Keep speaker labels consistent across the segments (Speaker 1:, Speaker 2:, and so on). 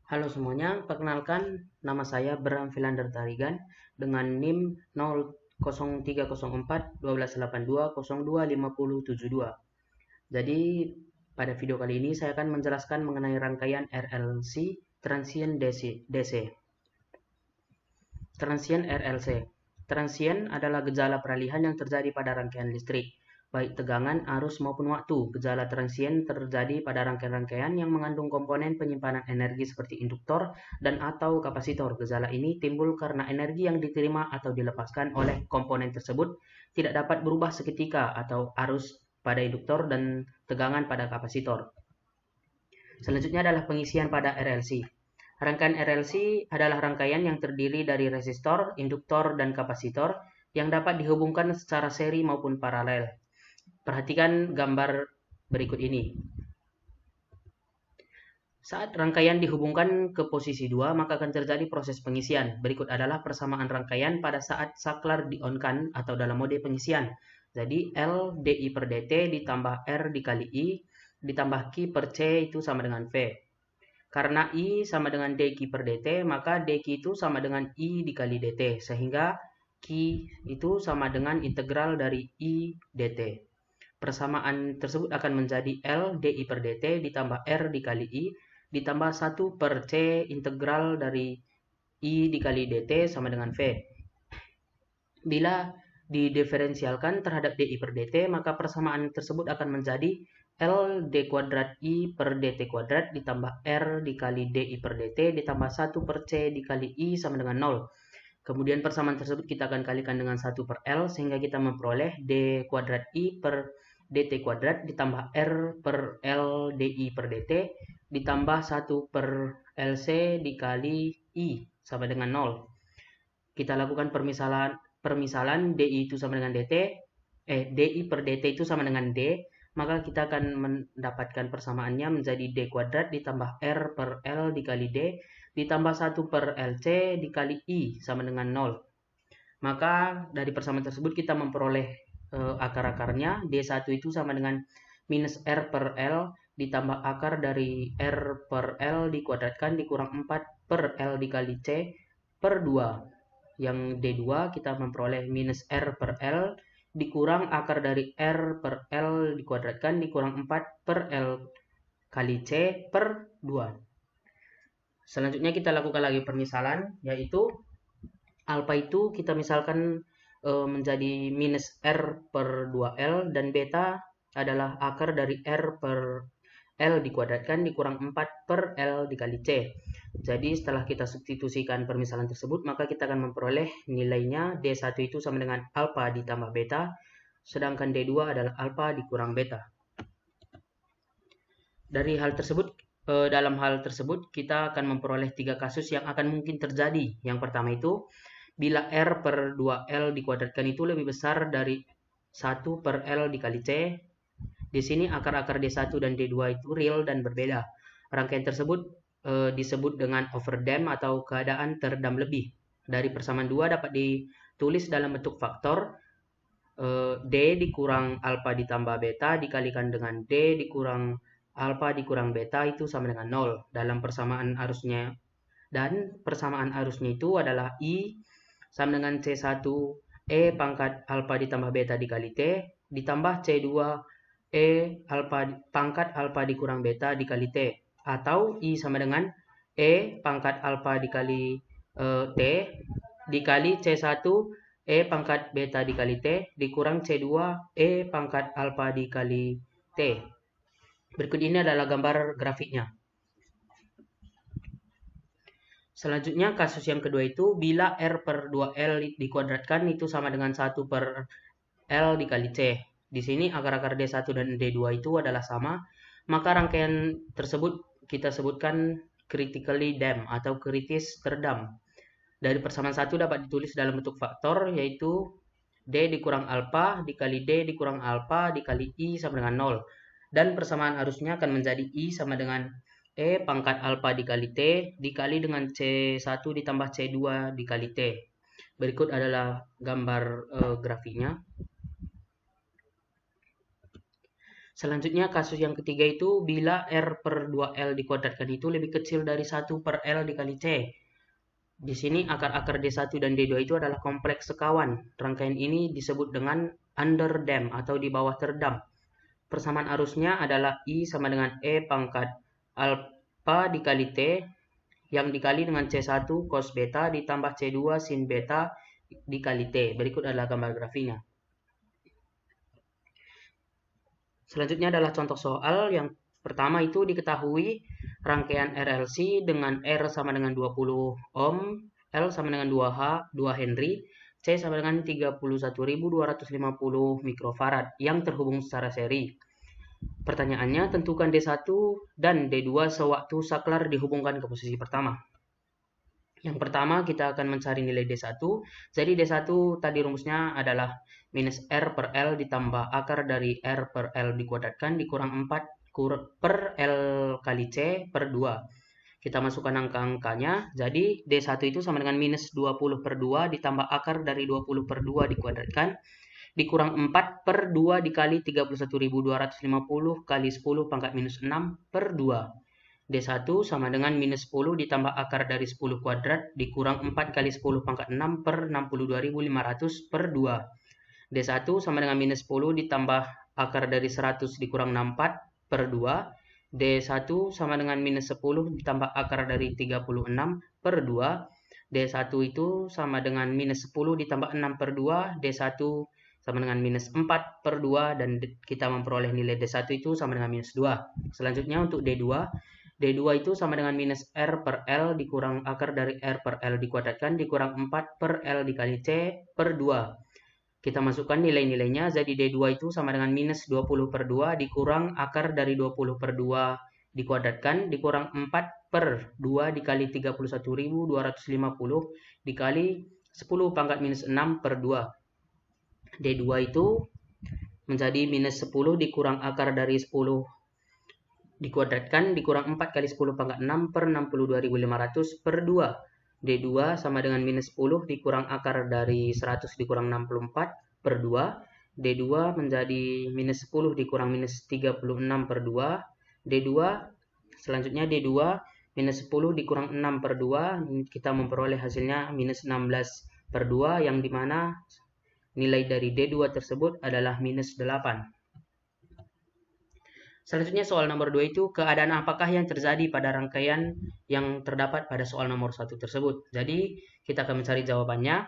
Speaker 1: Halo semuanya, perkenalkan nama saya Bram Philander Tarigan dengan NIM 00304 1282 025072. Jadi pada video kali ini saya akan menjelaskan mengenai rangkaian RLC Transient DC. Transient RLC. Transient adalah gejala peralihan yang terjadi pada rangkaian listrik, baik tegangan, arus maupun waktu. Gejala transient terjadi pada rangkaian-rangkaian yang mengandung komponen penyimpanan energi seperti induktor dan atau kapasitor. Gejala ini timbul karena energi yang diterima atau dilepaskan oleh komponen tersebut tidak dapat berubah seketika atau arus pada induktor dan tegangan pada kapasitor. Selanjutnya adalah pengisian pada RLC. Rangkaian RLC adalah rangkaian yang terdiri dari resistor, induktor, dan kapasitor yang dapat dihubungkan secara seri maupun paralel. Perhatikan gambar berikut ini. Saat rangkaian dihubungkan ke posisi 2, maka akan terjadi proses pengisian. Berikut adalah persamaan rangkaian pada saat saklar di-on-kan atau dalam mode pengisian. Jadi L dI per dt ditambah R dikali I ditambah Q per C itu sama dengan V. Karena I sama dengan dQ per dt, maka dQ itu sama dengan I dikali dt. Sehingga Q itu sama dengan integral dari I dt. Persamaan tersebut akan menjadi L dI per dt ditambah R dikali I ditambah 1 per C integral dari I dikali dt sama dengan V. Bila didiferensialkan terhadap dI per dt, maka persamaan tersebut akan menjadi L d kuadrat I per dt kuadrat ditambah R dikali dI per dt ditambah 1 per C dikali I sama dengan 0. Kemudian persamaan tersebut kita akan kalikan dengan 1 per L sehingga kita memperoleh d kuadrat I per dt kuadrat ditambah R per L dI per dt ditambah 1 per LC dikali I sama dengan 0. Kita lakukan permisalan DI itu sama dengan DI per DT itu sama dengan D, maka kita akan mendapatkan persamaannya menjadi D kuadrat ditambah R per L dikali D ditambah 1 per LC dikali I sama dengan 0. Maka dari persamaan tersebut kita memperoleh akar-akarnya. D1 itu sama dengan minus R per L ditambah akar dari R per L dikuadratkan dikurang 4 per L dikali C per 2. Yang D2 kita memperoleh minus R per L dikurang akar dari R per L dikuadratkan dikurang 4 per L kali C per 2. Selanjutnya kita lakukan lagi permisalan, yaitu alpha itu kita misalkan menjadi minus R per 2L dan beta adalah akar dari R per L dikuadratkan dikurang 4 per L dikali C. Jadi setelah kita substitusikan permisalan tersebut, maka kita akan memperoleh nilainya D1 itu sama dengan alpha ditambah beta, sedangkan D2 adalah alpha dikurang beta. Dalam hal tersebut kita akan memperoleh 3 kasus yang akan mungkin terjadi. Yang pertama itu, bila R per 2L dikuadratkan itu lebih besar dari 1 per L dikali C. Di sini akar-akar D1 dan D2 itu real dan berbeda. Rangkaian tersebut disebut dengan overdamp atau keadaan terdam lebih. Dari persamaan 2 dapat ditulis dalam bentuk faktor D dikurang alpha ditambah beta dikalikan dengan D dikurang alpha dikurang beta itu sama dengan 0 dalam persamaan arusnya. Dan persamaan arusnya itu adalah I sama dengan C1 E pangkat alpha ditambah beta dikali T ditambah C2 E pangkat alpha dikurang beta dikali T, atau I sama dengan E pangkat alpha dikali T dikali C1 E pangkat beta dikali T dikurang C2 E pangkat alpha dikali T. Berikut ini adalah gambar grafiknya. Selanjutnya kasus yang kedua itu bila R per 2L dikuadratkan itu sama dengan 1 per L dikali C. Di sini akar-akar D1 dan D2 itu adalah sama, maka rangkaian tersebut kita sebutkan critically damped atau kritis terdam. Dari persamaan 1 dapat ditulis dalam bentuk faktor, yaitu D dikurang alpha dikali D dikurang alpha dikali I sama dengan 0. Dan persamaan arusnya akan menjadi I sama dengan E pangkat alpha dikali T dikali dengan C1 ditambah C2 dikali T. Berikut adalah gambar grafiknya. Selanjutnya kasus yang ketiga itu bila R per 2L dikuadratkan itu lebih kecil dari 1 per L dikali C. Di sini akar-akar D1 dan D2 itu adalah kompleks sekawan. Rangkaian ini disebut dengan underdamp atau di bawah terdamp. Persamaan arusnya adalah I sama dengan E pangkat alpha dikali T yang dikali dengan C1 cos beta ditambah C2 sin beta dikali T. Berikut adalah gambar grafinya. Selanjutnya adalah contoh soal yang pertama itu diketahui rangkaian RLC dengan R sama dengan 20 ohm, L sama dengan 2H, 2 Henry, C sama dengan 31.250 mikrofarad yang terhubung secara seri. Pertanyaannya, tentukan D1 dan D2 sewaktu saklar dihubungkan ke posisi pertama. Yang pertama kita akan mencari nilai D1. Jadi D1 tadi rumusnya adalah minus R per L ditambah akar dari R per L dikuadratkan dikurang 4 per L kali C per 2. Kita masukkan angka-angkanya. Jadi D1 itu sama dengan minus 20 per 2 ditambah akar dari 20 per 2 dikuadratkan dikurang 4 per 2 dikali 31.250 kali 10 pangkat minus 6 per 2. D1 sama dengan minus 10 ditambah akar dari 10 kuadrat dikurang 4 kali 10 pangkat 6 per 62.500 per 2. D1 sama dengan minus 10 ditambah akar dari 100 dikurang 64 per 2. D1 sama dengan minus 10 ditambah akar dari 36 per 2. D1 itu sama dengan minus 10 ditambah 6 per 2. D1 sama dengan minus 4 per 2 dan kita memperoleh nilai D1 itu sama dengan minus 2. Selanjutnya untuk D2. D2 itu sama dengan minus R per L dikurang akar dari R per L dikuadratkan dikurang 4 per L dikali C per 2. Kita masukkan nilai-nilainya, jadi D2 itu sama dengan minus 20 per 2 dikurang akar dari 20 per 2 dikuadratkan dikurang 4 per 2 dikali 31.250 dikali 10 pangkat minus 6 per 2. D2 itu menjadi minus 10 dikurang akar dari 10 dikuadratkan dikurang 4 kali 10 pangkat 6 per 62.500 per 2. D2 sama dengan minus 10 dikurang akar dari 100 dikurang 64 per 2. D2 menjadi minus 10 dikurang minus 36 per 2. D2 selanjutnya D2 minus 10 dikurang 6 per 2. Kita memperoleh hasilnya minus 16 per 2 yang dimana nilai dari D2 tersebut adalah minus 8. Selanjutnya soal nomor 2 itu keadaan apakah yang terjadi pada rangkaian yang terdapat pada soal nomor 1 tersebut. Jadi kita akan mencari jawabannya.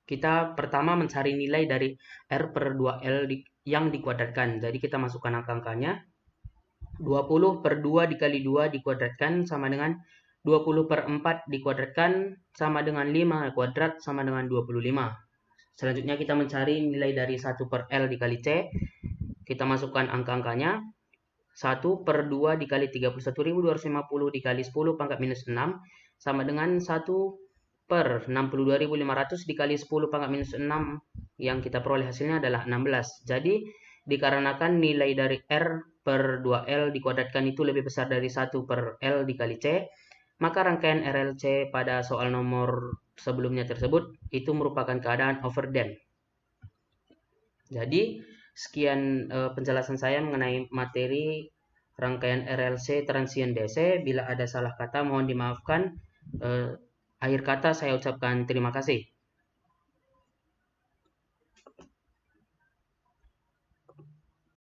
Speaker 1: Kita pertama mencari nilai dari R per 2L yang dikuadratkan. Jadi kita masukkan angka-angkanya. 20 per 2 dikali 2 dikuadratkan sama dengan 20 per 4 dikuadratkan sama dengan 5 kuadrat sama dengan 25. Selanjutnya kita mencari nilai dari 1 per L dikali C. Kita masukkan angka-angkanya. 1 per 2 dikali 31.250 dikali 10 pangkat minus 6 sama dengan 1 per 62.500 dikali 10 pangkat minus 6 yang kita peroleh hasilnya adalah 16. Jadi dikarenakan nilai dari R per 2L dikuadratkan itu lebih besar dari 1 per L dikali C, maka rangkaian RLC pada soal nomor sebelumnya tersebut itu merupakan keadaan overdamp. Jadi sekian penjelasan saya mengenai materi rangkaian RLC transient DC. Bila ada salah kata mohon dimaafkan. Akhir kata saya ucapkan terima kasih.